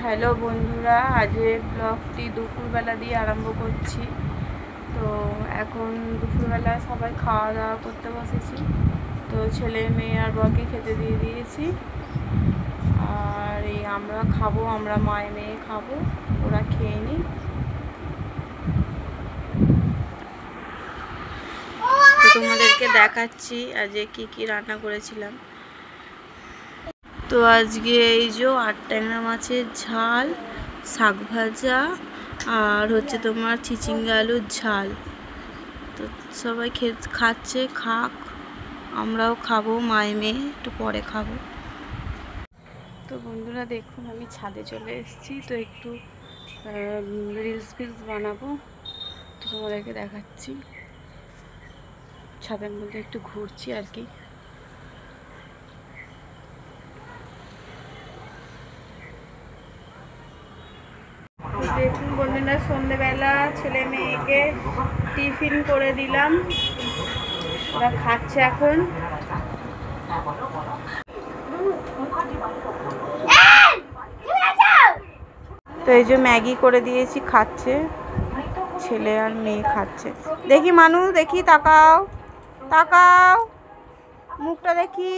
Hello বন্ধুরা, আজের ব্লগটি দুপুরবেলা দিয়ে আরম্ভ করছি। তো এখন দুপুরবেলা সবাই খাওয়া দাওয়া করতে বসেছি। তো ছেলে মেয়ে আর বরকে খেতে দিয়ে দিয়েছি। আর এই আমরা খাবো, আমরা মায়ে মেয়ে খাবো, ওরা খেয়ে নি। তো তোমাদেরকে দেখাচ্ছি আজকে কি কি রান্না করেছিলাম। তো আজকে এই যে 8 ট্যাংরা মাছের ঝাল, শাক ভাজা আর হচ্ছে তোমার চিচিঙ্গা আলুর ঝাল। তো সবাই খাচ্ছে, খাক, আমরাও খাবো, মায়ে মেয়ে একটু পরে খাবো। তো বন্ধুরা দেখুন, আমি ছাদে চলে এসেছি। তো একটু রিলস বানাবো, তো তোমাদেরকে দেখাচ্ছি। ছাদের মধ্যে একটু ঘুরছি আর কি। দেখুন বন্ধুরা, সন্ধ্যেবেলা ছেলে মেয়েকে টিফিন করে দিলাম, ওরা খাচ্ছে এখন। তো এই যে ম্যাগি করে দিয়েছি, খাচ্ছে ছেলে আর মেয়ে খাচ্ছে। দেখি মানু, দেখি, তাকাও তাকাও, মুখটা দেখি।